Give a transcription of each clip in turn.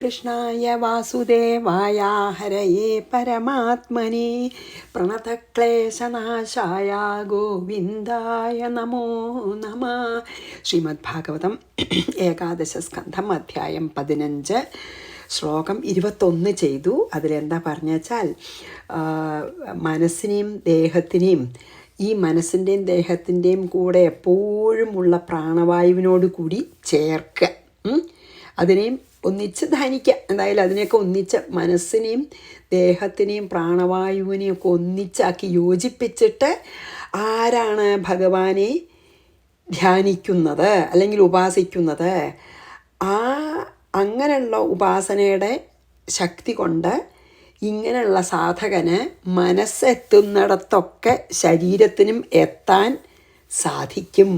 കൃഷ്ണായ വാസുദേവായ ഹരയേ പരമാത്മനെ പ്രണതക്ലേശനാശായ ഗോവിന്ദായ നമോ നമ. ശ്രീമദ് ഭാഗവതം ഏകാദശ സ്കന്ധം അധ്യായം 15 ശ്ലോകം 21 ചെയ്തു. അതിലെന്താ പറഞ്ഞാൽ മനസ്സിനെയും ദേഹത്തിനെയും ഈ മനസ്സിൻ്റെയും ദേഹത്തിൻ്റെയും കൂടെ എപ്പോഴുമുള്ള പ്രാണവായുവിനോട് കൂടി ചേർക്കുക, അതിനെയും ഒന്നിച്ച് ധ്യാനിക്കുക. എന്തായാലും അതിനെയൊക്കെ ഒന്നിച്ച് മനസ്സിനെയും ദേഹത്തിനെയും പ്രാണവായുവിനെയും ഒക്കെ ഒന്നിച്ചാക്കി യോജിപ്പിച്ചിട്ട് ആരാണ് ഭഗവാനെ ധ്യാനിക്കുന്നത് അല്ലെങ്കിൽ ഉപാസിക്കുന്നത്, അങ്ങനെയുള്ള ഉപാസനയുടെ ശക്തി കൊണ്ട് ഇങ്ങനെയുള്ള സാധകന് മനസ്സെത്തുന്നിടത്തൊക്കെ ശരീരത്തിനും എത്താൻ സാധിക്കും.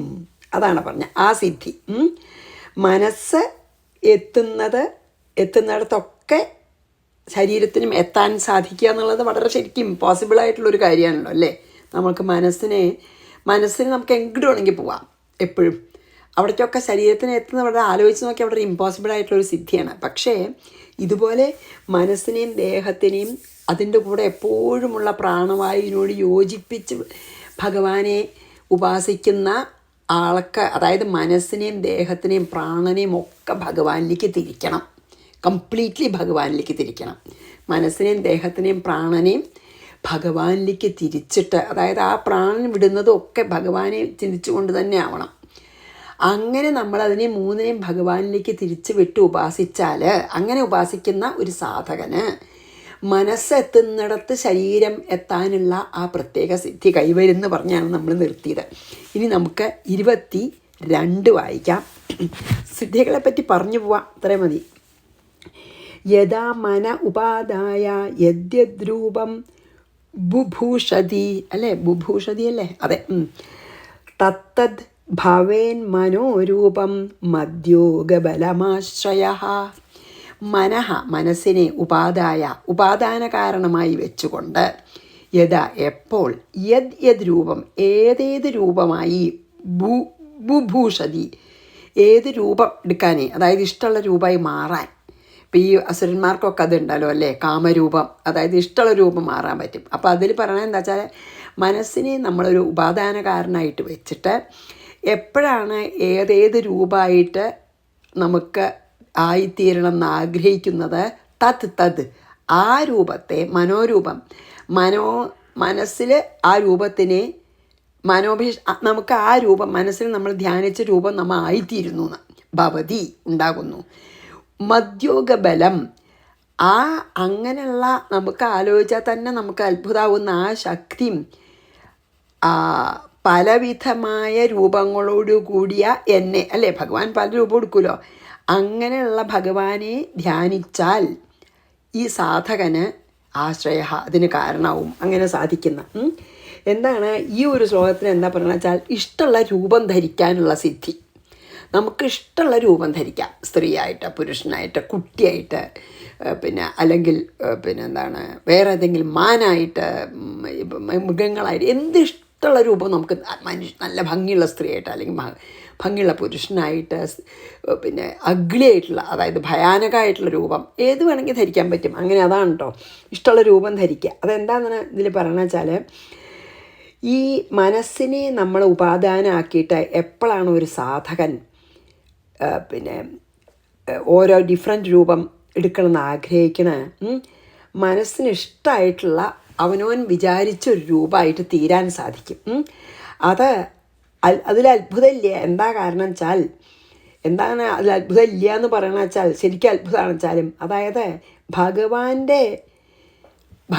അതാണ് പറഞ്ഞ ആ സിദ്ധി. മനസ്സ് എത്തുന്നിടത്തൊക്കെ ശരീരത്തിനും എത്താൻ സാധിക്കുക എന്നുള്ളത് വളരെ ശരിക്കും പോസിബിളായിട്ടുള്ളൊരു കാര്യമാണല്ലോ അല്ലേ. നമുക്ക് മനസ്സിന് നമുക്ക് എങ്ങോട്ട് വേണമെങ്കിൽ പോവാം എപ്പോഴും. അവിടേക്കൊക്കെ ശരീരത്തിന് എത്തുന്ന വളരെ ആലോചിച്ച് നോക്കിയാൽ വളരെ ഇമ്പോസിബിളായിട്ടുള്ളൊരു സിദ്ധിയാണ്. പക്ഷേ ഇതുപോലെ മനസ്സിനെയും ദേഹത്തിനെയും അതിൻ്റെ കൂടെ എപ്പോഴുമുള്ള പ്രാണവായുവിനോട് യോജിപ്പിച്ച് ഭഗവാനെ ഉപാസിക്കുന്ന ആൾക്ക്, അതായത് മനസ്സിനെയും ദേഹത്തിനെയും പ്രാണനെയും ഒക്കെ ഭഗവാനിലേക്ക് തിരിക്കണം. കംപ്ലീറ്റ്ലി ഭഗവാനിലേക്ക് തിരിക്കണം. മനസ്സിനെയും ദേഹത്തിനെയും പ്രാണനെയും ഭഗവാനിലേക്ക് തിരിച്ചിട്ട്, അതായത് ആ പ്രാണൻ വിടുന്നതൊക്കെ ഭഗവാനെ ചിന്തിച്ചുകൊണ്ട് തന്നെ ആവണം. അങ്ങനെ നമ്മളതിനെ മൂന്നിനെയും ഭഗവാനിലേക്ക് തിരിച്ച് വിട്ട് ഉപാസിച്ചാൽ, അങ്ങനെ ഉപാസിക്കുന്ന ഒരു സാധകന് മനസ്സെത്തുന്നിടത്ത് ശരീരം എത്താനുള്ള ആ പ്രത്യേക സിദ്ധി കൈവരുമെന്ന് പറഞ്ഞാണ് നമ്മൾ നിർത്തിയത്. ഇനി നമുക്ക് 22 വായിക്കാം. സിദ്ധികളെപ്പറ്റി പറഞ്ഞു പോവാം, അത്രയും മതി. യഥാ മന ഉപാദായ യദ്യദ്രൂപം ബുഭൂഷതി, അല്ലേ, ബുഭൂഷതി അല്ലേ, അതെ. തത്തദ് ഭവേൻ മനോരൂപം മദ്യോഗബലമാശ്രയ. മനഃ, മനസ്സിനെ, ഉപാദാന കാരണമായി വെച്ചുകൊണ്ട്, യഥാ, എപ്പോൾ, യദ് രൂപം, ഏതേത് രൂപമായി, ബുഭൂഷതി, ഏത് രൂപം എടുക്കാനേ, അതായത് ഇഷ്ടമുള്ള രൂപമായി മാറാൻ. ഇപ്പം ഈ അസുരന്മാർക്കൊക്കെ അതുണ്ടല്ലോ അല്ലേ, കാമരൂപം, അതായത് ഇഷ്ടമുള്ള രൂപം മാറാൻ പറ്റും. അപ്പോൾ അതിൽ പറയണത് എന്താ വെച്ചാൽ, മനസ്സിനെ നമ്മളൊരു ഉപാദാന കാരണമായിട്ട് വെച്ചിട്ട് എപ്പോഴാണ് ഏതേത് രൂപമായിട്ട് നമുക്ക് ആയിത്തീരണം എന്ന് ആഗ്രഹിക്കുന്നത്, തത് ആ രൂപത്തെ, മനോരൂപം, മനസ്സിൽ ആ രൂപത്തിനെ നമുക്ക് ആ രൂപം മനസ്സിൽ നമ്മൾ ധ്യാനിച്ച രൂപം നമ്മൾ ആയിത്തീരുന്നു, ഭവതി, ഉണ്ടാകുന്നു. മദ്യോഗബലം, അങ്ങനെയുള്ള നമുക്ക് ആലോചിച്ചാൽ തന്നെ നമുക്ക് അത്ഭുതമാവുന്ന ആ ശക്തിയും പലവിധമായ രൂപങ്ങളോട് കൂടിയ എന്നെ, അല്ലേ, ഭഗവാൻ പല രൂപം എടുക്കുമല്ലോ, അങ്ങനെയുള്ള ഭഗവാനെ ധ്യാനിച്ചാൽ ഈ സാധകന് ആശ്രയ, അതിന് കാരണവും അങ്ങനെ സാധിക്കുന്ന. എന്താണ് ഈ ഒരു ശ്ലോകത്തിന് എന്താ പറയുക വെച്ചാൽ, ഇഷ്ടമുള്ള രൂപം ധരിക്കാനുള്ള സിദ്ധി. നമുക്ക് ഇഷ്ടമുള്ള രൂപം ധരിക്കാം, സ്ത്രീയായിട്ട്, പുരുഷനായിട്ട്, കുട്ടിയായിട്ട്, പിന്നെ അല്ലെങ്കിൽ എന്താണ് വേറെ ഏതെങ്കിലും മാനായിട്ട്, മൃഗങ്ങളായിട്ട്, ഇഷ്ടമുള്ള രൂപം നമുക്ക് നല്ല ഭംഗിയുള്ള സ്ത്രീയായിട്ട്, അല്ലെങ്കിൽ ഭംഗിയുള്ള പുരുഷനായിട്ട്, പിന്നെ അഗ്ലിയായിട്ടുള്ള, അതായത് ഭയാനകമായിട്ടുള്ള രൂപം ഏത് വേണമെങ്കിൽ ധരിക്കാൻ പറ്റും. അങ്ങനെ അതാണ് കേട്ടോ ഇഷ്ടമുള്ള രൂപം ധരിക്കുക. അതെന്താണെന്ന് ഇതിൽ പറയണമെന്ന് വെച്ചാൽ, ഈ മനസ്സിനെ നമ്മൾ ഉപാദാനമാക്കിയിട്ട് എപ്പോഴാണ് ഒരു സാധകൻ ഓരോ ഡിഫറെൻറ്റ് രൂപം എടുക്കണമെന്ന് ആഗ്രഹിക്കണ, മനസ്സിന് ഇഷ്ടമായിട്ടുള്ള അവനവൻ വിചാരിച്ചൊരു രൂപമായിട്ട് തീരാൻ സാധിക്കും. അതിൽ അത്ഭുതമില്ല. എന്താ കാരണം വെച്ചാൽ, എന്താണ് അതിൽ അത്ഭുതമില്ല എന്ന് പറയണ വെച്ചാൽ, ശരിക്കും അത്ഭുതമാണെന്ന് വെച്ചാലും, അതായത്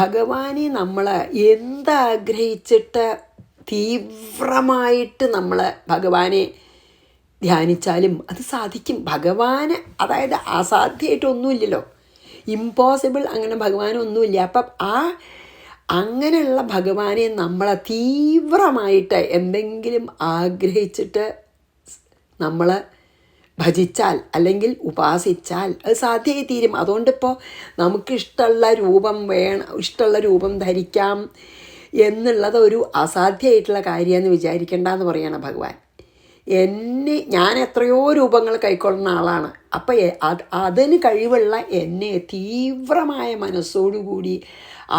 ഭഗവാനെ നമ്മൾ എന്താഗ്രഹിച്ചിട്ട് തീവ്രമായിട്ട് നമ്മൾ ഭഗവാനെ ധ്യാനിച്ചാലും അത് സാധിക്കും. ഭഗവാന്, അതായത് അസാധ്യമായിട്ടൊന്നുമില്ലല്ലോ, ഇമ്പോസിബിൾ, അങ്ങനെ ഭഗവാനൊന്നുമില്ല. അപ്പം അങ്ങനെയുള്ള ഭഗവാനെ നമ്മളെ തീവ്രമായിട്ട് എന്തെങ്കിലും ആഗ്രഹിച്ചിട്ട് നമ്മൾ ഭജിച്ചാൽ അല്ലെങ്കിൽ ഉപാസിച്ചാൽ അത് സാധ്യമായി തീരും. അതുകൊണ്ടിപ്പോൾ നമുക്കിഷ്ടമുള്ള രൂപം വേണം, ഇഷ്ടമുള്ള രൂപം ധരിക്കാം എന്നുള്ളത് ഒരു അസാധ്യമായിട്ടുള്ള കാര്യമെന്ന് വിചാരിക്കേണ്ടെന്ന് പറയണം ഭഗവാൻ. ഞാൻ എത്രയോ രൂപങ്ങൾ കൈക്കൊള്ളുന്ന ആളാണ്. അപ്പം അതിന് കഴിവുള്ള എന്നെ തീവ്രമായ മനസ്സോടുകൂടി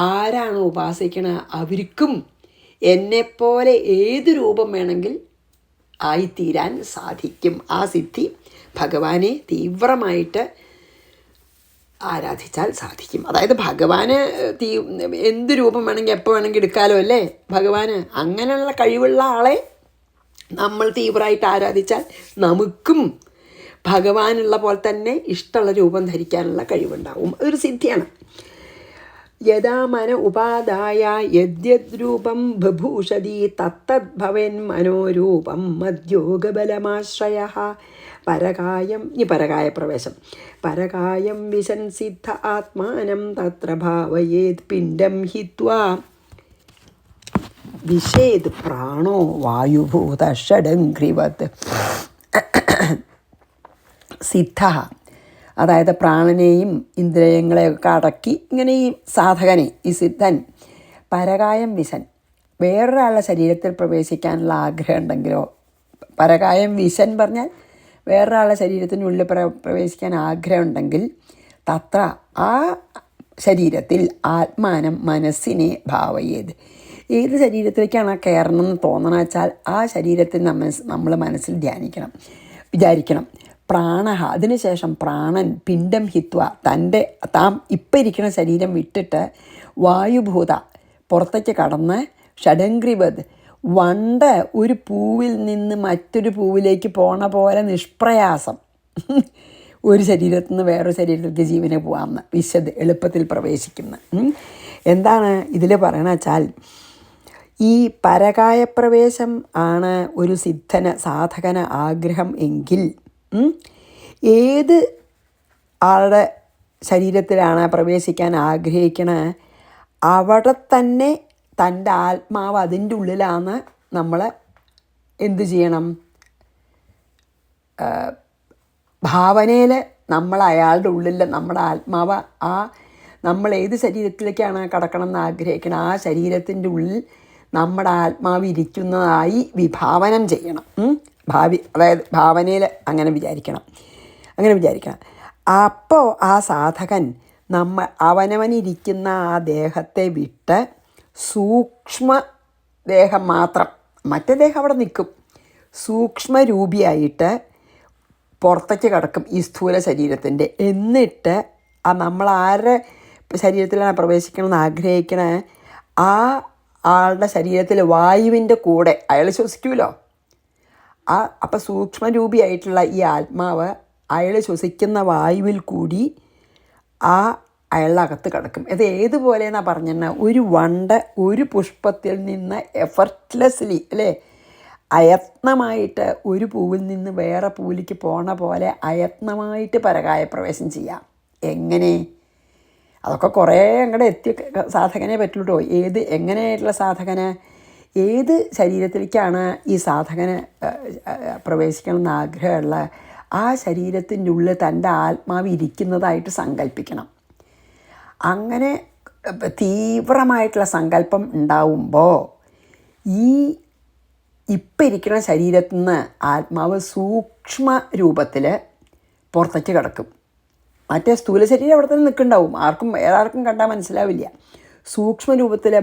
ആരാണ് ഉപാസിക്കണത് അവർക്കും എന്നെപ്പോലെ ഏത് രൂപം വേണമെങ്കിൽ ആയിത്തീരാൻ സാധിക്കും. ആ സിദ്ധി ഭഗവാനെ തീവ്രമായിട്ട് ആരാധിച്ചാൽ സാധിക്കും. അതായത് ഭഗവാന് എന്ത് രൂപം വേണമെങ്കിൽ എപ്പോൾ വേണമെങ്കിൽ എടുക്കാമല്ലോ അല്ലേ ഭഗവാന്. അങ്ങനെയുള്ള കഴിവുള്ള ആളെ നമ്മൾ തീവ്രമായിട്ട് ആരാധിച്ചാൽ നമുക്കും ഭഗവാനുള്ള പോലെ തന്നെ ഇഷ്ടമുള്ള രൂപം ധരിക്കാനുള്ള കഴിവുണ്ടാവും. അതൊരു സിദ്ധിയാണ്. യഥാ മന ഉപാദായ യദ്യദ്രൂപം ബഭൂഷതി തത്തദ്ഭവൻ മനോരൂപം മദ്യോഗബലമാശ്രയഃ പരകായം. പരകായ പ്രവേശം. പരകായം വിശൻ സിദ്ധ ആത്മാനം തത്ര ഭാവയേത് പിണ്ഡം ഹിത്വാ വിഷേദ് പ്രാണോ വായുഭൂത ഷഡംഘ്രിവത്. സിദ്ധ അതായത് പ്രാണനെയും ഇന്ദ്രിയങ്ങളെയൊക്കെ അടക്കി ഇങ്ങനെ ഈ സാധകനെ, ഈ സിദ്ധൻ പരകായം വിശൻ, വേറൊരാളുടെ ശരീരത്തിൽ പ്രവേശിക്കാനുള്ള ആഗ്രഹം ഉണ്ടെങ്കിലോ, പരകായം വിശൻ പറഞ്ഞാൽ വേറൊരാളുടെ ശരീരത്തിനുള്ളിൽ പ്രവേശിക്കാൻ ആഗ്രഹമുണ്ടെങ്കിൽ തത്ര ആ ശരീരത്തിൽ ആത്മാനം മനസ്സിനെ ഭാവയേത്, ഏത് ശരീരത്തിലേക്കാണ് ആ കയറണമെന്ന് തോന്നണം വെച്ചാൽ ആ ശരീരത്തിൽ നമ്മൾ മനസ്സിൽ വിചാരിക്കണം. പ്രാണഹ, അതിനുശേഷം പ്രാണൻ പിണ്ഡം ഹിത്വ, താൻ ഇപ്പം ഇരിക്കുന്ന ശരീരം വിട്ടിട്ട് വായുഭൂത പുറത്തേക്ക് കടന്ന് ഷഡംഗ്രിവത്, വണ്ട് ഒരു പൂവിൽ നിന്ന് മറ്റൊരു പൂവിലേക്ക് പോണ പോലെ നിഷ്പ്രയാസം ഒരു ശരീരത്തിൽ നിന്ന് വേറൊരു ശരീരത്തിലേക്ക് ജീവനെ പോകാമെന്ന് വിശദ് എളുപ്പത്തിൽ പ്രവേശിക്കുന്ന. എന്താണ് ഇതിൽ പറയണ വെച്ചാൽ ഈ പരകായപ്രവേശം ആണ് ഒരു സാധകന ആഗ്രഹം എങ്കിൽ ഏത് ആളുടെ ശരീരത്തിലാണ് പ്രവേശിക്കാൻ ആഗ്രഹിക്കണത് അവിടെ തന്നെ തൻ്റെ ആത്മാവ് അതിൻ്റെ ഉള്ളിലാണ് നമ്മൾ എന്ത് ചെയ്യണം, ഭാവനയിൽ നമ്മൾ അയാളുടെ ഉള്ളിൽ നമ്മുടെ ആത്മാവ് നമ്മൾ ഏത് ശരീരത്തിലേക്കാണ് കടക്കണം എന്ന് ആഗ്രഹിക്കണം ആ ശരീരത്തിൻ്റെ ഉള്ളിൽ നമ്മുടെ ആത്മാവ് ഇരിക്കുന്നതായി വിഭാവനം ചെയ്യണം. അതായത് ഭാവനയിൽ അങ്ങനെ വിചാരിക്കണം. അപ്പോൾ ആ സാധകൻ അവനവനിരിക്കുന്ന ആ ദേഹത്തെ വിട്ട് സൂക്ഷ്മ ദേഹം മാത്രം, മറ്റേ ദേഹം അവിടെ നിൽക്കും, സൂക്ഷ്മരൂപിയായിട്ട് പുറത്തേക്ക് കിടക്കും ഈ സ്ഥൂല ശരീരത്തിൻ്റെ. എന്നിട്ട് നമ്മൾ ആരുടെ ശരീരത്തിലാണ് പ്രവേശിക്കണമെന്ന് ആഗ്രഹിക്കണേ ആ ആളുടെ ശരീരത്തിൽ വായുവിൻ്റെ കൂടെ അയാൾ ശ്വസിക്കുമല്ലോ. അപ്പം സൂക്ഷ്മരൂപിയായിട്ടുള്ള ഈ ആത്മാവ് അയാൾ ശ്വസിക്കുന്ന വായുവിൽ കൂടി അയാളുടെ അകത്ത് കിടക്കും. ഇത് ഏതുപോലെയെന്നാണ് പറഞ്ഞത്, ഒരു വണ്ട് ഒരു പുഷ്പത്തിൽ നിന്ന് എഫർട്ട്ലെസ്ലി അല്ലേ അയത്നമായിട്ട് ഒരു പൂവിൽ നിന്ന് വേറെ പൂവിലേക്ക് പോണ പോലെ അയത്നമായിട്ട് പരകായ പ്രവേശം ചെയ്യാം. എങ്ങനെ? അതൊക്കെ കുറേ അങ്ങോട്ട് എത്തിയ സാധകനെ പറ്റുള്ളൂ കേട്ടോ. എങ്ങനെയായിട്ടുള്ള സാധകന്, ഏത് ശരീരത്തിലേക്കാണ് ഈ സാധകന് പ്രവേശിക്കണം എന്ന് ആഗ്രഹമുള്ള ആ ശരീരത്തിൻ്റെ ഉള്ളിൽ തൻ്റെ ആത്മാവ് ഇരിക്കുന്നതായിട്ട് സങ്കല്പിക്കണം. അങ്ങനെ തീവ്രമായിട്ടുള്ള സങ്കല്പം ഉണ്ടാവുമ്പോൾ ഇപ്പം ഇരിക്കുന്ന ശരീരത്തിൽ നിന്ന് ആത്മാവ് സൂക്ഷ്മ രൂപത്തിൽ പുറത്തേക്ക് കിടക്കും. മറ്റേ സ്ഥൂല ശരീരം അവിടെ തന്നെ നിൽക്കുന്നുണ്ടാവും, ഏതാർക്കും കണ്ടാൽ മനസ്സിലാവില്ല. സൂക്ഷ്മരൂപത്തിൽ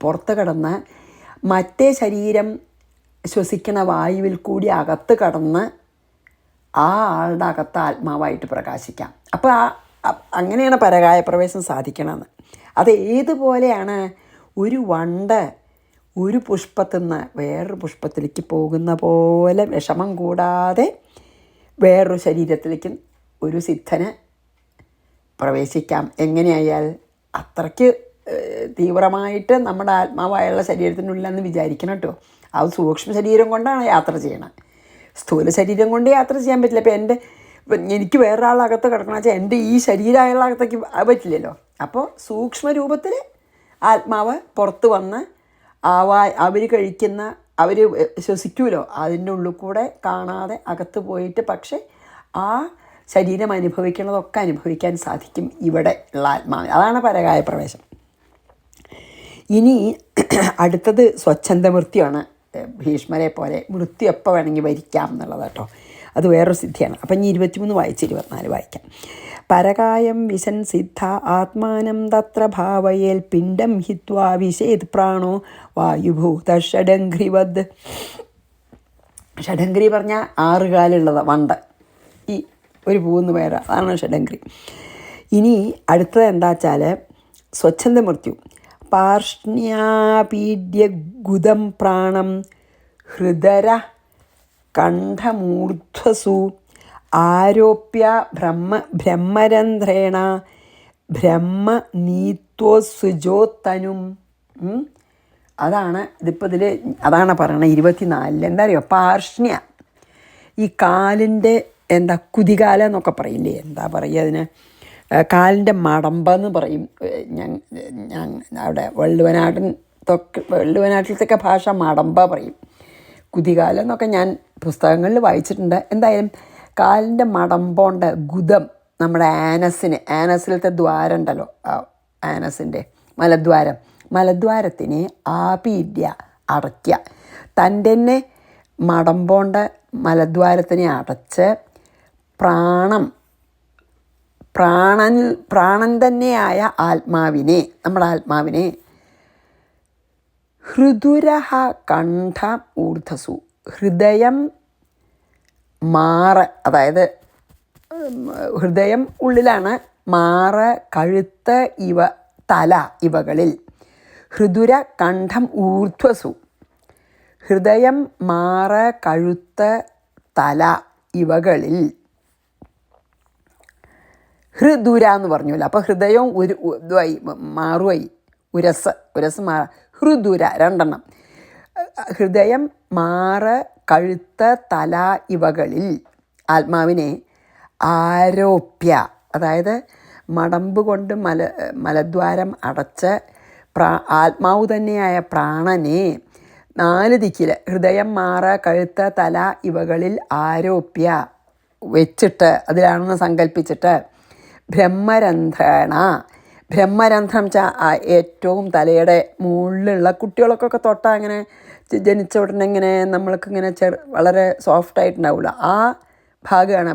പുറത്ത് കടന്ന് മറ്റേ ശരീരം ശ്വസിക്കണ വായുവിൽ കൂടി അകത്ത് കടന്ന് ആ ആളുടെ അകത്ത് ആത്മാവായിട്ട് പ്രകാശിക്കാം. അപ്പോൾ അങ്ങനെയാണ് പരകായ പ്രവേശം സാധിക്കണമെന്ന്. അത് ഏതുപോലെയാണ് ഒരു വണ്ട് ഒരു പുഷ്പത്തിൽ നിന്ന് വേറൊരു പുഷ്പത്തിലേക്ക് പോകുന്ന പോലെ വിഷമം കൂടാതെ വേറൊരു ശരീരത്തിലേക്ക് ഒരു സിദ്ധന് പ്രവേശിക്കാം. എങ്ങനെയായാൽ അത്രയ്ക്ക് തീവ്രമായിട്ട് നമ്മുടെ ആത്മാവായുള്ള ശരീരത്തിനുള്ളിലെന്ന് വിചാരിക്കണം കേട്ടോ. അത് സൂക്ഷ്മ ശരീരം കൊണ്ടാണ് യാത്ര ചെയ്യണത്, സ്ഥൂല ശരീരം കൊണ്ട് യാത്ര ചെയ്യാൻ പറ്റില്ല. ഇപ്പം എനിക്ക് വേറൊരാളകത്ത് കിടക്കണം വെച്ചാൽ എൻ്റെ ഈ ശരീരമായുള്ള അകത്തേക്ക് പറ്റില്ലല്ലോ. അപ്പോൾ സൂക്ഷ്മ രൂപത്തിൽ ആത്മാവ് പുറത്ത് വന്ന് അവർ കഴിക്കുന്ന അവർ ശ്വസിക്കുമല്ലോ അതിൻ്റെ ഉള്ളിൽ കൂടെ കാണാതെ അകത്ത് പോയിട്ട് പക്ഷേ ആ ശരീരം അനുഭവിക്കുന്നതൊക്കെ അനുഭവിക്കാൻ സാധിക്കും ഇവിടെ ഉള്ള ആത്മാവ്. അതാണ് പരകായ പ്രവേശം. ഇനി അടുത്തത് സ്വച്ഛന്ദവൃത്തിയാണ്. ഭീഷ്മരെ പോലെ മൃത്യു എപ്പോൾ വേണമെങ്കിൽ വരിക്കാം എന്നുള്ളത് കേട്ടോ. അത് വേറൊരു സിദ്ധിയാണ്. അപ്പം ഇനി 23 വായിച്ച് 24 വായിക്കാം. പരകായം വിശൻ സിദ്ധ ആത്മാനം തത്ര ഭാവയേൽ പിണ്ഡം ഹിത്വാ വിശേത് പ്രാണോ വായുഭൂത ഷഡംഘ്രിവദ്. ഷഡംഘ്രി പറഞ്ഞാൽ 6 കാലുള്ളത് വണ്ട്, ഈ ഒരു പൂന്ന് പേര്, അതാണ് ഷഡംഘ്രി. ഇനി അടുത്തത് എന്താ വെച്ചാൽ സ്വച്ഛന്ത മൃത്യു. പാർഷ്ണ്യാപീഡ്യ ഗുദം പ്രാണം ഹൃദര കണ്ഠമൂർധ്വസു ആരോപ്യ ബ്രഹ്മരന്ധ്രേണ ബ്രഹ്മനീത്വസുജോത്തനും. അതാണ് ഇതിപ്പോൾ അതാണ് പറയണത് 24. എന്താ അറിയോ, പാർഷ്ണ്യ, ഈ കാലിൻ്റെ എന്താ കുതികാല എന്നൊക്കെ പറയില്ലേ, എന്താ പറയുക അതിന്, കാലിൻ്റെ മടമ്പെന്ന് പറയും. ഞാൻ അവിടെ വള്ളുവനാട്ടിലത്തൊക്കെ ഭാഷ മടമ്പ പറയും. കുതികാലം എന്നൊക്കെ ഞാൻ പുസ്തകങ്ങളിൽ വായിച്ചിട്ടുണ്ട്. എന്തായാലും കാലിൻ്റെ മടമ്പോണ്ട് ഗുദം, നമ്മുടെ ആനസിലത്തെ ദ്വാരം ഉണ്ടല്ലോ, ആനസിൻ്റെ മലദ്വാരത്തിന് ആപീഡ്യ അടയ്ക്കുക. തൻ്റെ തന്നെ മടമ്പോണ്ട് മലദ്വാരത്തിനെ അടച്ച് പ്രാണൻ തന്നെയായ ആത്മാവിനെ, നമ്മുടെ ആത്മാവിനെ ഹൃദുരഹ കണ്ഠ ഊർധസു, ഹൃദയം മാറ്, അതായത് ഹൃദയം ഉള്ളിലാണ്, മാറ് കഴുത്ത് തല ഇവകളിൽ, ഹൃദുര കണ്ഠം ഊർധ്വസു, ഹൃദയം മാറ് കഴുത്ത് തല ഇവകളിൽ. ഹൃദുര എന്ന് പറഞ്ഞല്ലോ, അപ്പോൾ ഹൃദയവും ഒരു ഇതുമായി മാറുമായി, ഉരസ് മാറ, ഹൃദുര 2 ഹൃദയം മാറ് കഴുത്ത് തല ഇവകളിൽ ആത്മാവിനെ ആരോപ്യ, അതായത് മടമ്പ് കൊണ്ട് മലദ്വാരം അടച്ച് ആത്മാവ് തന്നെയായ പ്രാണനെ 4 ദിക്കിൽ ഹൃദയം മാറ് കഴുത്ത് തല ഇവകളിൽ ആരോപ്യ വെച്ചിട്ട്, അതിലാണെന്ന് സങ്കല്പിച്ചിട്ട്, ബ്രഹ്മരന്ധ്രം ഏറ്റവും തലയുടെ മുകളിലുള്ള, കുട്ടികൾക്കൊക്കെ തൊട്ടാൽ അങ്ങനെ ജനിച്ച ഉടനെ ഇങ്ങനെ നമ്മൾക്കിങ്ങനെ വളരെ സോഫ്റ്റായിട്ടുണ്ടാവില്ല, ആ ഭാഗമാണ്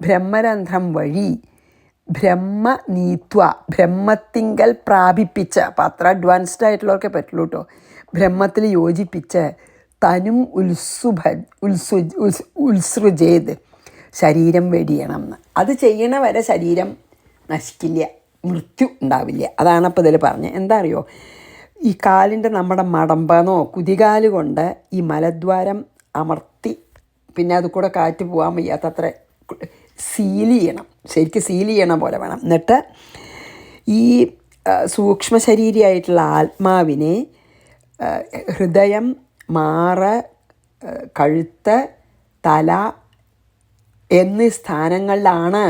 ബ്രഹ്മരന്ധ്രം വഴി ബ്രഹ്മത്തിങ്കൽ പ്രാപിപ്പിച്ച്, അപ്പം അത്ര അഡ്വാൻസ്ഡ് ആയിട്ടുള്ളവർക്കേ പറ്റുള്ളൂ കേട്ടോ, ബ്രഹ്മത്തിൽ യോജിപ്പിച്ച് തനും ഉത്സൃജേത്, ശരീരം വെടിയണം എന്ന്. അത് ചെയ്യണ വരെ ശരീരം നശിക്കില്ല, മൃത്യു ഉണ്ടാവില്ല. അതാണ് അപ്പോൾ ഇതിൽ പറഞ്ഞത്. എന്താ അറിയോ, ഈ കാലിൻ്റെ നമ്മുടെ മടമ്പെന്നോ കുതികാല് കൊണ്ട് ഈ മലദ്വാരം അമർത്തി, പിന്നെ അത് കൂടെ കാറ്റ് പോകാൻ വയ്യാത്തത്ര സീൽ ചെയ്യണം, ശരിക്കും സീൽ ചെയ്യണ പോലെ വേണം. എന്നിട്ട് ഈ സൂക്ഷ്മ ശരീരമായിട്ടുള്ള ആത്മാവിനെ ഹൃദയം മാറ് കഴുത്ത് തല എന്നീ സ്ഥാനങ്ങളിലാണ്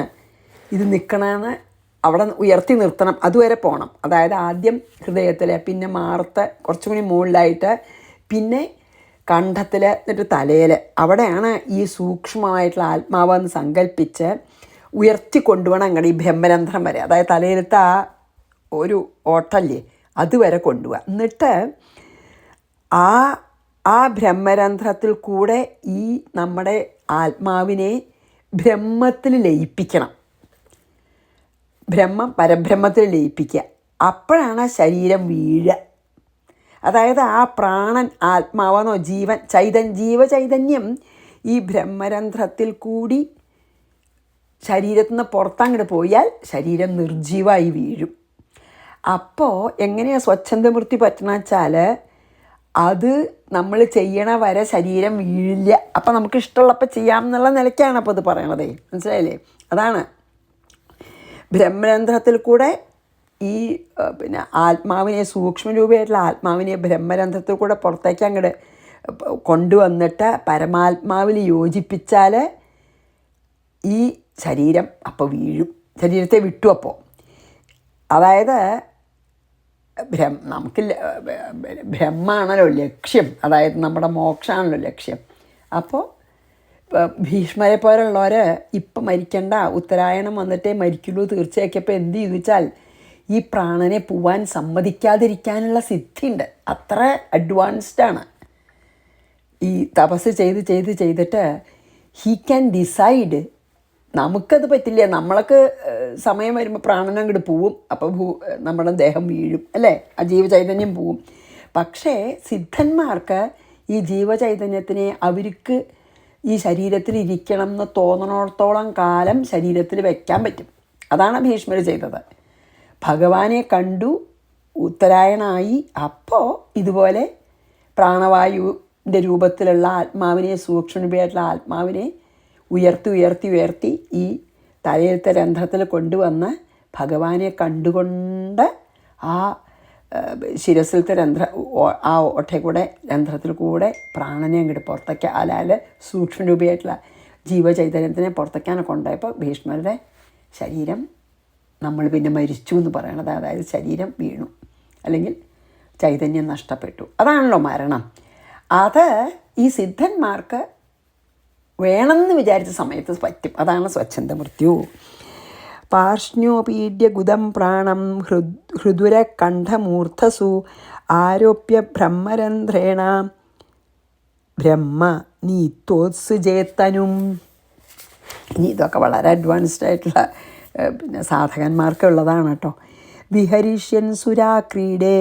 ഇത് നിൽക്കണമെന്ന് അവിടെ ഉയർത്തി നിർത്തണം, അതുവരെ പോകണം. അതായത് ആദ്യം ഹൃദയത്തിൽ, പിന്നെ മാറത്ത് കുറച്ചും കൂടി മുകളിലായിട്ട്, പിന്നെ കണ്ഠത്തിൽ, എന്നിട്ട് തലയിൽ, അവിടെയാണ് ഈ സൂക്ഷ്മമായിട്ടുള്ള ആത്മാവെന്ന് സങ്കല്പിച്ച് ഉയർത്തി കൊണ്ടുപോകണം അങ്ങടെ ഈ ബ്രഹ്മരന്ധ്രം വരെ. അതായത് തലയിലത്തെ ആ ഒരു ഓട്ടല്ലേ അതുവരെ കൊണ്ടുപോവുക. എന്നിട്ട് ആ ബ്രഹ്മരന്ധ്രത്തിൽ കൂടെ ഈ നമ്മുടെ ആത്മാവിനെ ബ്രഹ്മത്തിൽ ലയിപ്പിക്കണം, പരബ്രഹ്മത്തിൽ ലയിപ്പിക്കുക. അപ്പോഴാണ് ശരീരം വീഴുക. അതായത് ആ പ്രാണൻ, ആത്മാവെന്നോ ജീവചൈതന്യം ഈ ബ്രഹ്മരന്ധ്രത്തിൽ കൂടി ശരീരത്തിൽ നിന്ന് പുറത്തങ്ങോട്ട് പോയാൽ ശരീരം നിർജീവമായി വീഴും. അപ്പോൾ എങ്ങനെയാണ് സ്വച്ഛന്ദമൃത്യു പറ്റണമെന്ന് വെച്ചാൽ, അത് നമ്മൾ ചെയ്യണ വരെ ശരീരം വീഴില്ല. അപ്പം നമുക്ക് ഇഷ്ടമുള്ളപ്പോൾ ചെയ്യാം എന്നുള്ള നിലയ്ക്കാണ് അപ്പോൾ ഇത് പറയണത്, മനസ്സിലായില്ലേ? അതാണ് ബ്രഹ്മരന്ധ്രത്തിൽ കൂടെ ഈ പിന്നെ ആത്മാവിനെ, സൂക്ഷ്മരൂപമായിട്ടുള്ള ആത്മാവിനെ ബ്രഹ്മരന്ധ്രത്തിൽ കൂടെ പുറത്തേക്ക് അങ്ങോട്ട് കൊണ്ടുവന്നിട്ട് പരമാത്മാവിൽ യോജിപ്പിച്ചാൽ ഈ ശരീരം അപ്പോൾ വീഴും, ശരീരത്തെ വിട്ടു. അപ്പോൾ അതായത് നമുക്ക് ബ്രഹ്മാണല്ലോ ലക്ഷ്യം, അതായത് നമ്മുടെ മോക്ഷമാണല്ലോ ലക്ഷ്യം. അപ്പോൾ ഭീഷ്മരെ പോലുള്ളവർ ഇപ്പം മരിക്കണ്ട, ഉത്തരായണം വന്നിട്ടേ മരിക്കുള്ളൂ തീർച്ചയാക്കിയപ്പോൾ എന്ത് ചെയ്തു വെച്ചാൽ, ഈ പ്രാണനെ പോവാൻ സമ്മതിക്കാതിരിക്കാനുള്ള സിദ്ധിയുണ്ട്. അത്ര അഡ്വാൻസ്ഡാണ്. ഈ തപസ് ചെയ്തിട്ട് ഹീ ക്യാൻ ഡിസൈഡ്. നമുക്കത് പറ്റില്ല. നമ്മളൊക്കെ സമയം വരുമ്പോൾ പ്രാണനം അങ്ങോട്ട് പോവും. അപ്പോൾ നമ്മുടെ ദേഹം വീഴും, അല്ലേ? ആ ജീവചൈതന്യം പോവും. പക്ഷേ സിദ്ധന്മാർക്ക് ഈ ജീവചൈതന്യത്തിനെ അവർക്ക് ഈ ശരീരത്തിൽ ഇരിക്കണം എന്ന് തോന്നണോടത്തോളം കാലം ശരീരത്തിൽ വയ്ക്കാൻ പറ്റും. അതാണ് ഭീഷ്മർ ചെയ്തത്. ഭഗവാനെ കണ്ടു, ഉത്തരായണായി. അപ്പോൾ ഇതുപോലെ പ്രാണവായുവിൻ്റെ രൂപത്തിലുള്ള ആത്മാവിനെ, സൂക്ഷ്മരൂപിയായിട്ടുള്ള ആത്മാവിനെ ഉയർത്തി ഈ തലയിലത്തെ രന്ധ്രത്തിൽ കൊണ്ടുവന്ന് ഭഗവാനെ കണ്ടുകൊണ്ട് ആ ശിരസിലത്തെ ആ ഓട്ടയിൽ കൂടെ, രന്ധ്രത്തിൽ കൂടെ പ്രാണനെ അങ്ങോട്ട് പുറത്തേക്ക്, അല്ലാതെ സൂക്ഷ്മരൂപിയായിട്ടുള്ള ജീവചൈതന്യത്തിനെ പുറത്തേക്കാണ് കൊണ്ടുപോയപ്പോൾ ഭീഷ്മരുടെ ശരീരം നമ്മൾ പിന്നെ മരിച്ചു എന്ന് പറയണത്. അതായത് ശരീരം വീണു, അല്ലെങ്കിൽ ചൈതന്യം നഷ്ടപ്പെട്ടു. അതാണല്ലോ മരണം. അത് ഈ സിദ്ധന്മാർക്ക് വേണമെന്ന് വിചാരിച്ച സമയത്ത് പറ്റും. അതാണ് സ്വച്ഛന്ത മൃത്യു. പാർഷ്ണ്യോപീഡ്യ ഗുദം പ്രാണം ഹൃദുരകണ്ഠമൂർധസു ആരോപ്യ ബ്രഹ്മരന്ധ്രേണ ബ്രഹ്മ നീത്തോത്സുചേത്തനും. ഇനി ഇതൊക്കെ വളരെ അഡ്വാൻസ്ഡ് ആയിട്ടുള്ള സാധകന്മാർക്കുള്ളതാണ് കേട്ടോ. വിഹരിഷ്യൻ സുരാക്രീഡേ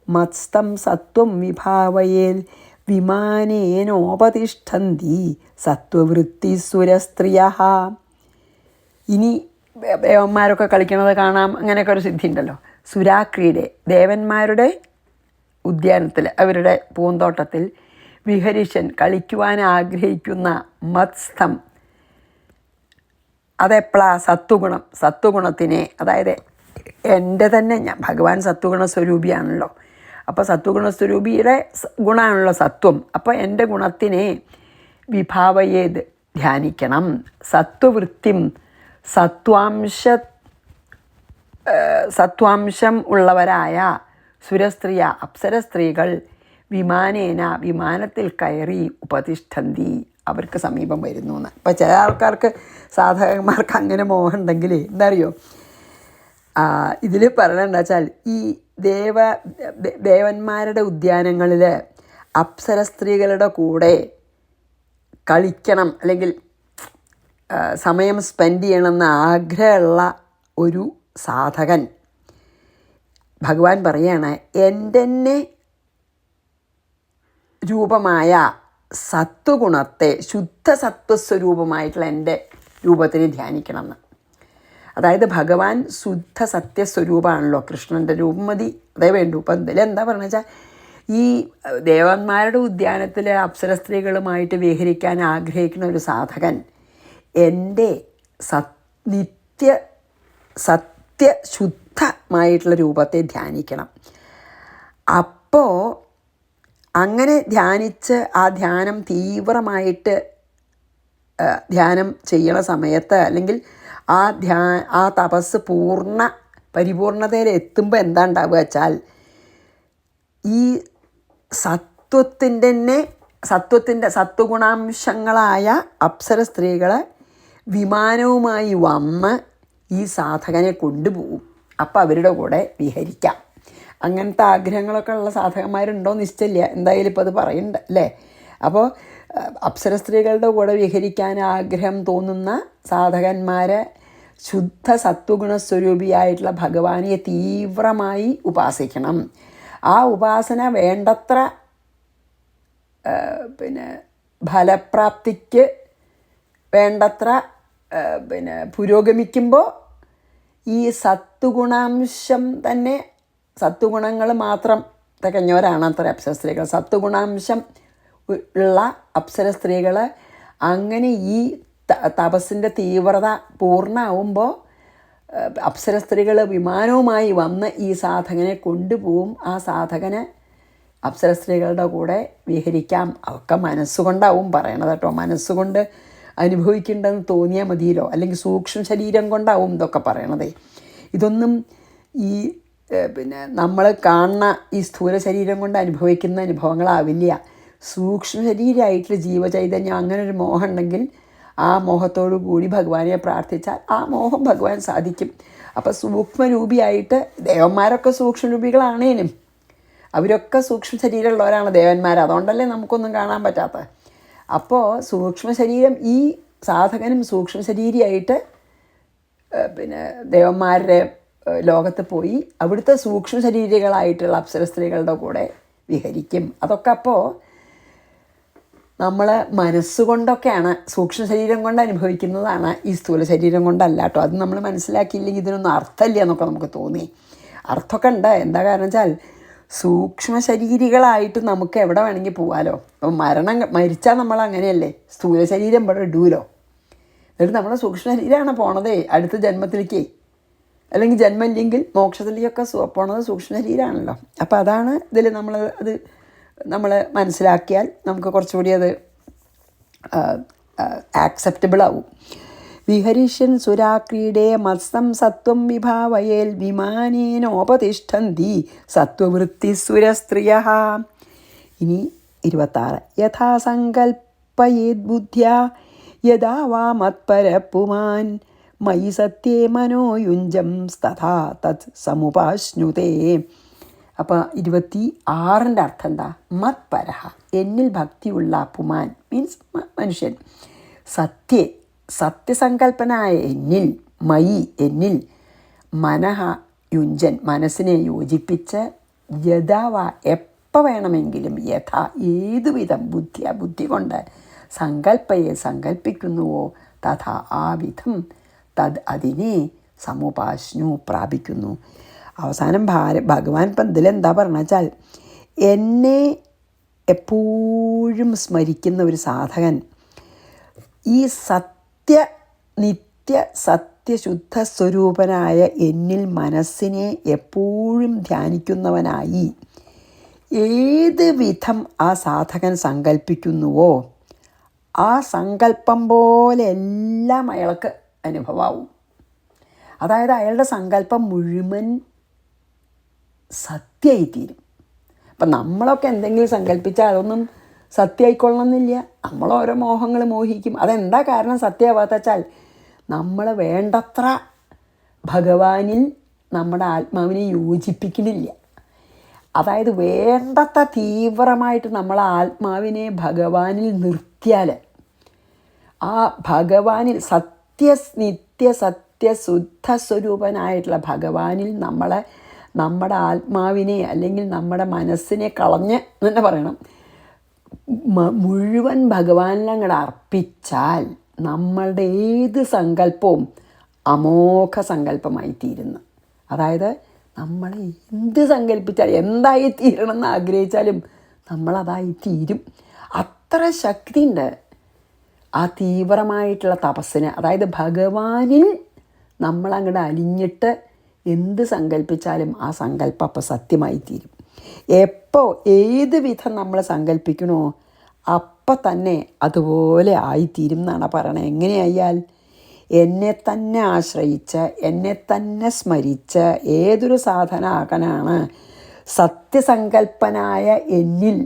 മത്സ്തം സത്വം വിഭാവയേൽ വിമാനേനോപതിഷ്ഠന്തി സത്വവൃത്തിസുരസ്ത്രിയ. ഇനി ദേവന്മാരൊക്കെ കളിക്കുന്നത് കാണാം. അങ്ങനെയൊക്കെ ഒരു സിദ്ധി ഉണ്ടല്ലോ. സുരാക്രീഡെ, ദേവന്മാരുടെ ഉദ്യാനത്തിൽ, അവരുടെ പൂന്തോട്ടത്തിൽ വിഹരിഷൻ, കളിക്കുവാൻ ആഗ്രഹിക്കുന്ന മത്സ്തം, അതെപ്പോഴാണ്? സത്വഗുണത്തിനെ, അതായത് എൻ്റെ തന്നെ ഭഗവാൻ സത്വഗുണ സ്വരൂപിയാണല്ലോ. അപ്പോൾ സത്വഗുണ സ്വരൂപിയുടെ ഗുണമാണല്ലോ സത്വം. അപ്പോൾ എൻ്റെ ഗുണത്തിനെ വിഭാവയേത്, ധ്യാനിക്കണം. സത്വവൃത്തിം, സത്വാംശം ഉള്ളവരായ സുരസ്ത്രീയ, അപ്സര സ്ത്രീകൾ വിമാനത്തിൽ കയറി ഉപതിഷ്ഠന്തി, അവർക്ക് സമീപം വരുന്നു എന്ന്. അപ്പോൾ ചില ആൾക്കാർക്ക്, സാധകന്മാർക്ക് അങ്ങനെ മോഹം ഉണ്ടെങ്കിൽ എന്താ അറിയോ, ഇതിൽ പറയണെന്താ വെച്ചാൽ, ഈ ദേവന്മാരുടെ ഉദ്യാനങ്ങളിൽ അപ്സര സ്ത്രീകളുടെ കൂടെ കളിക്കണം, അല്ലെങ്കിൽ സമയം സ്പെൻഡ് ചെയ്യണമെന്ന് ആഗ്രഹമുള്ള ഒരു സാധകൻ, ഭഗവാൻ പറയാണ്, എൻ്റെ രൂപമായ സത്വഗുണത്തെ, ശുദ്ധ സത്വസ്വരൂപമായിട്ടുള്ള എൻ്റെ രൂപത്തിനെ ധ്യാനിക്കണം എന്ന്. അതായത് ഭഗവാൻ ശുദ്ധ സത്യസ്വരൂപമാണല്ലോ. കൃഷ്ണൻ്റെ രൂപം മതി, അതേ വേണ്ടു. ഇപ്പം ഇതിലെന്താ പറയുക വെച്ചാൽ, ഈ ദേവന്മാരുടെ ഉദ്യാനത്തിൽ അപ്സര സ്ത്രീകളുമായിട്ട് വിഹരിക്കാൻ ആഗ്രഹിക്കുന്ന ഒരു സാധകൻ എൻ്റെ സത്യശുദ്ധമായിട്ടുള്ള രൂപത്തെ ധ്യാനിക്കണം. അപ്പോൾ അങ്ങനെ ധ്യാനിച്ച് ആ ധ്യാനം തീവ്രമായിട്ട് ധ്യാനം ചെയ്യണ സമയത്ത്, അല്ലെങ്കിൽ ആ തപസ് പരിപൂർണതയിൽ എത്തുമ്പോൾ എന്താ ഉണ്ടാവുക വെച്ചാൽ, ഈ സത്വഗുണാംശങ്ങളായ അപ്സര സ്ത്രീകൾ വിമാനവുമായി വന്ന് ഈ സാധകനെ കൊണ്ടുപോകും. അപ്പോൾ അവരുടെ കൂടെ വിഹരിക്കാം. അങ്ങനത്തെ ആഗ്രഹങ്ങളൊക്കെ ഉള്ള സാധകന്മാരുണ്ടോ നിശ്ചയില്ല. എന്തായാലും ഇപ്പോൾ അത് പറയുന്നുണ്ട്, അല്ലേ? അപ്പോൾ അപ്സര സ്ത്രീകളുടെ കൂടെ വിഹരിക്കാൻ ആഗ്രഹം തോന്നുന്ന സാധകന്മാരെ ശുദ്ധ സത്വഗുണസ്വരൂപിയായിട്ടുള്ള ഭഗവാനെ തീവ്രമായി ഉപാസിക്കണം. ആ ഉപാസന വേണ്ടത്ര ഫലപ്രാപ്തിക്ക് വേണ്ടത്ര പുരോഗമിക്കുമ്പോൾ ഈ സത്വഗുണാംശം തന്നെ, സത്വഗുണങ്ങൾ മാത്രം തികഞ്ഞവരാണ് അത്ര അപ്സര സ്ത്രീകൾ. സത്വഗുണാംശം ഉള്ള അപ്സര സ്ത്രീകൾ അങ്ങനെ ഈ തപസ്സിൻ്റെ തീവ്രത പൂർണ്ണമാവുമ്പോൾ അപ്സര സ്ത്രീകൾ വിമാനവുമായി വന്ന് ഈ സാധകനെ കൊണ്ടുപോകും. ആ സാധകന് അപ്സര സ്ത്രീകളുടെ കൂടെ വിഹരിക്കാം. ഒക്കെ മനസ്സുകൊണ്ടാവും പറയണത് കേട്ടോ. മനസ്സുകൊണ്ട് അനുഭവിക്കേണ്ടതെന്ന് തോന്നിയാൽ മതിയല്ലോ. അല്ലെങ്കിൽ സൂക്ഷ്മ ശരീരം കൊണ്ടാവും ഇതൊക്കെ പറയണതേ. ഇതൊന്നും ഈ നമ്മൾ കാണുന്ന ഈ സ്ഥൂല ശരീരം കൊണ്ട് അനുഭവിക്കുന്ന അനുഭവങ്ങളാവില്ല. സൂക്ഷ്മ ശരീരമായിട്ടുള്ള ജീവചൈതന്യം അങ്ങനെ ഒരു മോഹം ഉണ്ടെങ്കിൽ ആ മോഹത്തോടു കൂടി ഭഗവാനെ പ്രാർത്ഥിച്ചാൽ ആ മോഹം ഭഗവാൻ സാധിക്കും. അപ്പോൾ സൂക്ഷ്മരൂപിയായിട്ട് ദേവന്മാരൊക്കെ സൂക്ഷ്മരൂപികളാണേനും അവരൊക്കെ സൂക്ഷ്മ ശരീരമുള്ളവരാണ് ദേവന്മാർ, അതുകൊണ്ടല്ലേ നമുക്കൊന്നും കാണാൻ പറ്റാത്തത്. അപ്പോൾ സൂക്ഷ്മ ശരീരം, ഈ സാധകനും സൂക്ഷ്മ ശരീരിയായിട്ട് പിന്നെ ദേവന്മാരുടെ ലോകത്ത് പോയി അവിടുത്തെ സൂക്ഷ്മ ശരീരികളായിട്ടുള്ള അപ്സര സ്ത്രീകളുടെ കൂടെ വിഹരിക്കും. അതൊക്കെ അപ്പോൾ നമ്മൾ മനസ്സുകൊണ്ടൊക്കെയാണ്, സൂക്ഷ്മ ശരീരം കൊണ്ട് അനുഭവിക്കുന്നതാണ്, ഈ സ്ഥൂല ശരീരം കൊണ്ടല്ല കേട്ടോ. അത് നമ്മൾ മനസ്സിലാക്കിയില്ലെങ്കിൽ ഇതിനൊന്നും അർത്ഥമില്ല എന്നൊക്കെ നമുക്ക് തോന്നി. അർത്ഥമൊക്കെ ഉണ്ട്. എന്താ കാരണം വെച്ചാൽ സൂക്ഷ്മ ശരീരികളായിട്ട് നമുക്ക് എവിടെ വേണമെങ്കിൽ പോകാമല്ലോ. അപ്പം മരിച്ചാൽ നമ്മൾ അങ്ങനെയല്ലേ, സ്ഥൂല ശരീരം ഇവിടെ ഇടൂലോ. എന്നിട്ട് നമ്മുടെ സൂക്ഷ്മ ശരീരമാണ് പോണതേ അടുത്ത ജന്മത്തിലേക്ക്, അല്ലെങ്കിൽ ജന്മമില്ലെങ്കിൽ മോക്ഷത്തിലേക്കൊക്കെ പോണത് സൂക്ഷ്മ ശരീരമാണല്ലോ. അപ്പോൾ അതാണ് ഇതിൽ നമ്മൾ മനസ്സിലാക്കിയാൽ നമുക്ക് കുറച്ചുകൂടി അത് ആക്സെപ്റ്റബിൾ ആവും. വിഹരിഷ്യൻ സുരാക്രീഡേ മത്സം സത്വം വിഭാവയേൽ വിമാനേനോപതിഷ്ഠന്തി സത്വവൃത്തിസുരസ്ത്രിയഃ. ഇനി 26. യഥാസങ്കൽപ്പയേദ്ബുദ്ധ്യാ യഥാ വാ മത്പരപുമാൻ മയി സത്യേ മനോയുഞ്ജം തഥാ തത് സമുപാശ്നുതേ. അപ്പോൾ 26ൻ്റെ അർത്ഥം എന്താ? മത്പരഹ, എന്നിൽ ഭക്തിയുള്ള പുമാൻ മീൻസ് മനുഷ്യൻ, സത്യസങ്കല്പനായ എന്നിൽ, മയി എന്നിൽ, മനഃ യുഞ്ജൻ മനസ്സിനെ യോജിപ്പിച്ച്, യഥാവ എപ്പോൾ വേണമെങ്കിലും, യഥ ഏതുവിധം, ബുദ്ധി കൊണ്ട്, സങ്കല്പയെ സങ്കല്പിക്കുന്നുവോ, തഥാ ആ വിധം, തത് അതിനെ, സമുപാശ്നു പ്രാപിക്കുന്നു. അവസാനം ഭഗവാൻ ഇപ്പം ഇതിലെന്താ പറഞ്ഞ വെച്ചാൽ, എന്നെ എപ്പോഴും സ്മരിക്കുന്ന ഒരു സാധകൻ ഈ നിത്യ സത്യശുദ്ധ സ്വരൂപനായ എന്നിൽ മനസ്സിനെ എപ്പോഴും ധ്യാനിക്കുന്നവനായി ഏത് വിധം ആ സാധകൻ സങ്കല്പിക്കുന്നുവോ ആ സങ്കല്പം പോലെ എല്ലാം അയാൾക്ക് അനുഭവമാവും. അതായത് അയാളുടെ സങ്കല്പം മുഴുവൻ സത്യമായിത്തീരും. അപ്പം നമ്മളൊക്കെ എന്തെങ്കിലും സങ്കല്പിച്ചാൽ അതൊന്നും സത്യമായിക്കൊള്ളണമെന്നില്ല. നമ്മൾ ഓരോ മോഹങ്ങൾ മോഹിക്കും. അതെന്താ കാരണം സത്യമാവാത്ത വെച്ചാൽ നമ്മൾ വേണ്ടത്ര ഭഗവാനിൽ നമ്മുടെ ആത്മാവിനെ യോജിപ്പിക്കുന്നില്ല. അതായത് വേണ്ടത്ര തീവ്രമായിട്ട് നമ്മൾ ആത്മാവിനെ ഭഗവാനിൽ നിർത്തിയാൽ ആ ഭഗവാനിൽ നിത്യ സത്യശുദ്ധ സ്വരൂപനായിട്ടുള്ള ഭഗവാനിൽ നമ്മുടെ ആത്മാവിനെ അല്ലെങ്കിൽ നമ്മുടെ മനസ്സിനെ കളഞ്ഞ് തന്നെ പറയണം, മുഴുവൻ ഭഗവാനിൽ അങ്ങോട്ട് അർപ്പിച്ചാൽ നമ്മളുടെ ഏത് സങ്കല്പവും അമോഘ സങ്കല്പമായി തീരുന്നു. അതായത് നമ്മൾ എന്ത് സങ്കല്പിച്ചാൽ എന്തായി തീരണമെന്ന് ആഗ്രഹിച്ചാലും നമ്മളതായി തീരും. അത്ര ശക്തിയുണ്ട് ആ തീവ്രമായിട്ടുള്ള തപസ്സിന്. അതായത് ഭഗവാനിൽ നമ്മളങ്ങോട്ട് അലിഞ്ഞിട്ട് എന്ത് സങ്കല്പിച്ചാലും ആ സങ്കല്പം അപ്പോൾ സത്യമായി തീരും. എപ്പോൾ ഏത് വിധം നമ്മൾ സങ്കല്പിക്കണോ അപ്പം തന്നെ അതുപോലെ ആയിത്തീരും എന്നാണ് പറയണത്. എങ്ങനെയായാൽ എന്നെ തന്നെ ആശ്രയിച്ച് എന്നെ തന്നെ സ്മരിച്ച് ഏതൊരു സാധനാകനാണ് സത്യസങ്കല്പനായ എന്നിൽ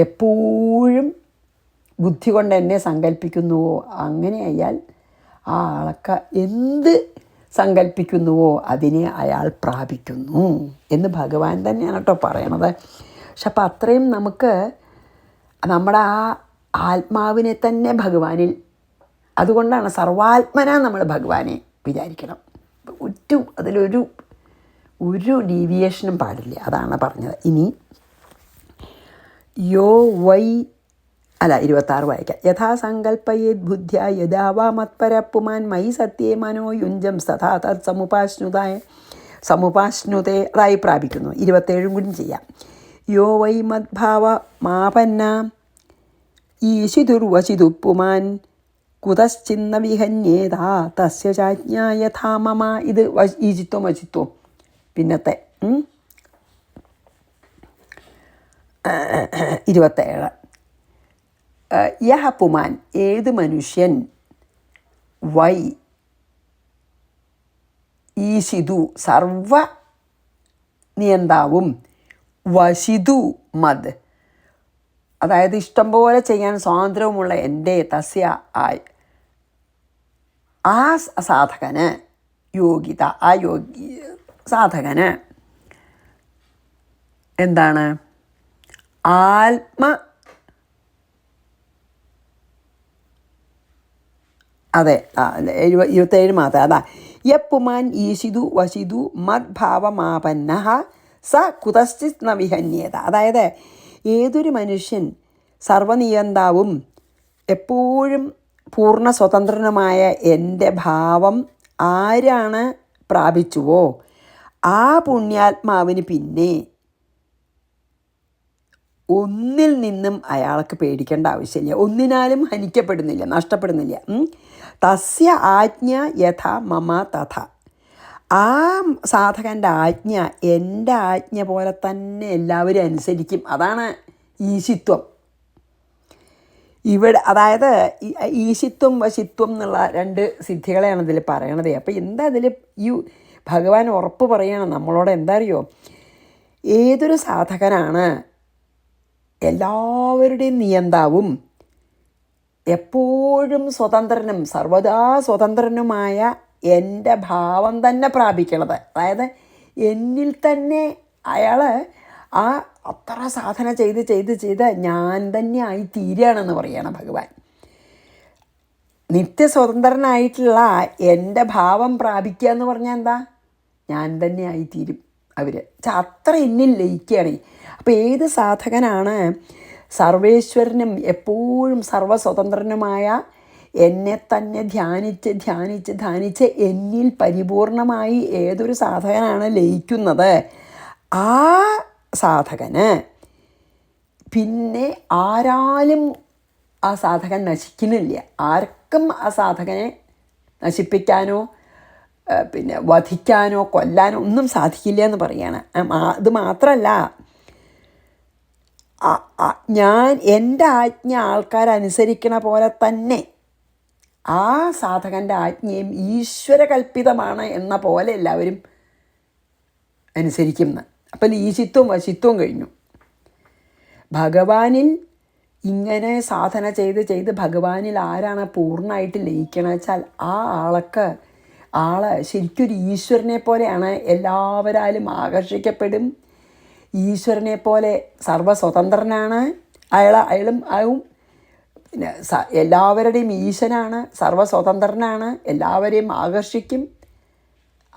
എപ്പോഴും ബുദ്ധി കൊണ്ട് എന്നെ സങ്കല്പിക്കുന്നുവോ അങ്ങനെയായാൽ ആ ആൾക്ക് എന്ത് സങ്കല്പിക്കുന്നുവോ അതിനെ അയാൾ പ്രാപിക്കുന്നു എന്ന് ഭഗവാൻ തന്നെയാണ് കേട്ടോ പറയണത്. പക്ഷെ അപ്പം അത്രയും നമുക്ക് നമ്മുടെ ആ ആത്മാവിനെ തന്നെ ഭഗവാനിൽ, അതുകൊണ്ടാണ് സർവാത്മന നമ്മൾ ഭഗവാനെ വിചാരിക്കണം. അതിലൊരു ഡീവിയേഷനും പാടില്ല. അതാണ് പറഞ്ഞത്. ഇനി 26 വായിക്കാം. യഥാസങ്കൽപ്പയേത് ബുദ്ധ്യാ യഥാ വാ മത്പരപുമാൻ മയി സത്യേ മനോയുഞ്ജം തഥാ തത് സമുപാശ്നുതേ അതായി പ്രാപിക്കുന്നു. 27 കൂടി ചെയ്യാം. യോ വൈ മദ്ഭാവ മാപന്ന ഈശിതുർവശിതു പുമാൻ കുതശ്ചിന്ന വിഹന്യേതാ തസ്യ ചാജ്ഞാ യഥാ മമ. ഇത് ഈജിത്വം വശിത്വം പിന്നത്തെ 27. യഹ പുമാൻ ഏത് മനുഷ്യൻ, വൈ ഈശിതു സർവ നിയന്താവും, വശിതു മദ് അതായത് ഇഷ്ടം പോലെ ചെയ്യാൻ സ്വാതന്ത്ര്യവുമുള്ള എൻ്റെ, തസ്യ ആ സാധകന് യോഗ്യത, ആ സാധകന് എന്താണ്? അതെ 27 മാത്രം. അതാ യപ്പുമാൻ ഈശിതു വശിതു മദ്ഭാവമാപന്ന സ കുതശ്ചിത് ന വിഹന്യേത. അതായത് ഏതൊരു മനുഷ്യൻ സർവനിയന്താവും എപ്പോഴും പൂർണ്ണ സ്വതന്ത്രനുമായ എൻ്റെ ഭാവം ആരാണ് പ്രാപിച്ചുവോ ആ പുണ്യാത്മാവിന് പിന്നെ ഒന്നിൽ നിന്നും അയാൾക്ക് പേടിക്കേണ്ട ആവശ്യമില്ല, ഒന്നിനാലും ഹനിക്കപ്പെടുന്നില്ല, നഷ്ടപ്പെടുന്നില്ല. തസ്യ ആജ്ഞ യഥാ മമ തഥ. ആ സാധകൻ്റെ ആജ്ഞ എൻ്റെ ആജ്ഞ പോലെ തന്നെ എല്ലാവരും അനുസരിക്കും. അതാണ് ഈശിത്വം. ഇവിടെ അതായത് ഈശിത്വം വശിത്വം എന്നുള്ള 2 സിദ്ധികളെയാണ് ഇതിൽ പറയണത്. അപ്പോൾ എന്താ ഇതിൽ ഈ ഭഗവാൻ ഉറപ്പ് പറയണം നമ്മളോട്? എന്താ അറിയോ? ഏതൊരു സാധകനാണ് എല്ലാവരുടെയും നിയന്താവും എപ്പോഴും സ്വതന്ത്രനും സർവദാ സ്വതന്ത്രനുമായ എൻ്റെ ഭാവം തന്നെ പ്രാപിക്കണത്, അതായത് എന്നിൽ തന്നെ അയാൾ ആ അത്ര സാധന ചെയ്ത് ഞാൻ തന്നെ ആയി തീരുകയാണെന്ന് പറയണം ഭഗവാൻ. നിത്യസ്വതന്ത്രനായിട്ടുള്ള എൻ്റെ ഭാവം പ്രാപിക്കുക എന്ന് പറഞ്ഞാൽ എന്താ? ഞാൻ തന്നെ ആയിത്തീരും അവർ. അത്ര എന്നിൽ ലയിക്കുകയാണ്. അപ്പോൾ ഏത് സാധകനാണ് സർവേശ്വരനും എപ്പോഴും സർവസ്വതന്ത്രനുമായ എന്നെ തന്നെ ധ്യാനിച്ച് എന്നിൽ പരിപൂർണമായി ഏതൊരു സാധകനാണ് ലയിക്കുന്നത്, ആ സാധകന് പിന്നെ ആരാലും ആ സാധകൻ നശിക്കുന്നില്ല. ആർക്കും ആ സാധകനെ നശിപ്പിക്കാനോ പിന്നെ വധിക്കാനോ കൊല്ലാനോ ഒന്നും സാധിക്കില്ല എന്ന് പറയാണ്. അത് മാത്രമല്ല, ഞാൻ എൻ്റെ ആജ്ഞ ആൾക്കാരനുസരിക്കണ പോലെ തന്നെ ആ സാധകൻ്റെ ആജ്ഞയും ഈശ്വരകൽപ്പിതമാണ് എന്ന പോലെ എല്ലാവരും അനുസരിക്കുന്നു. അപ്പം ഈശിത്വം വശിത്വം കഴിഞ്ഞു. ഭഗവാനിൽ ഇങ്ങനെ സാധന ചെയ്ത് ഭഗവാനിൽ ആരാണ് പൂർണ്ണമായിട്ട് ലയിക്കണമെന്ന് വെച്ചാൽ ആ ആൾ ശരിക്കൊരു ഈശ്വരനെ പോലെയാണ്, എല്ലാവരാലും ആകർഷിക്കപ്പെടും. ഈശ്വരനെ പോലെ സർവസ്വതന്ത്രനാണ് അയാളും ആവും. പിന്നെ എല്ലാവരുടെയും ഈശ്വരനാണ്, സർവസ്വതന്ത്രനാണ്, എല്ലാവരെയും ആകർഷിക്കും.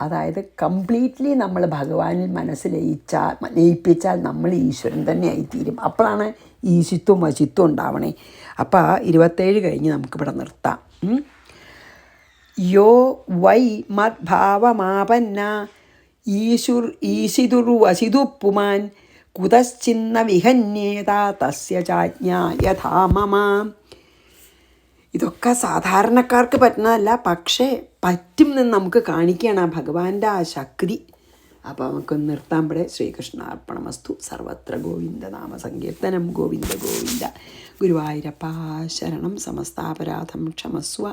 അതായത് കംപ്ലീറ്റ്ലി നമ്മൾ ഭഗവാനിൽ ലയിപ്പിച്ചാൽ നമ്മൾ ഈശ്വരൻ തന്നെ ആയിത്തീരും. അപ്പോഴാണ് ഈശിത്വം വശിത്വം ഉണ്ടാവണേ. അപ്പോൾ 27 കഴിഞ്ഞ് നമുക്കിവിടെ നിർത്താം. യോ വൈ മദ്ഭാവമാപന്ന ഈശിതുർവശിതു പുമാൻ കുതശ്ചിന്ന വിഹന്യേത തസ്യ ചാജ്ഞാ യഥാ മമ. ഇതൊക്കെ സാധാരണക്കാർക്ക് പറ്റുന്നതല്ല, പക്ഷേ പറ്റും എന്ന് നമുക്ക് കാണിക്കുകയാണ് ഭഗവാന്റെ ആ ശക്തി. അപ്പോൾ നമുക്കൊന്ന് നിർത്താൻ ഇവിടെ. ശ്രീകൃഷ്ണാർപ്പണമസ്തു. സർവത്ര ഗോവിന്ദ നാമ സങ്കീർത്തനം. ഗോവിന്ദ ഗോവിന്ദ. ഗുരുവായൂരപ്പാ ശരണം. സമസ്താപരാധം ക്ഷമസ്വ.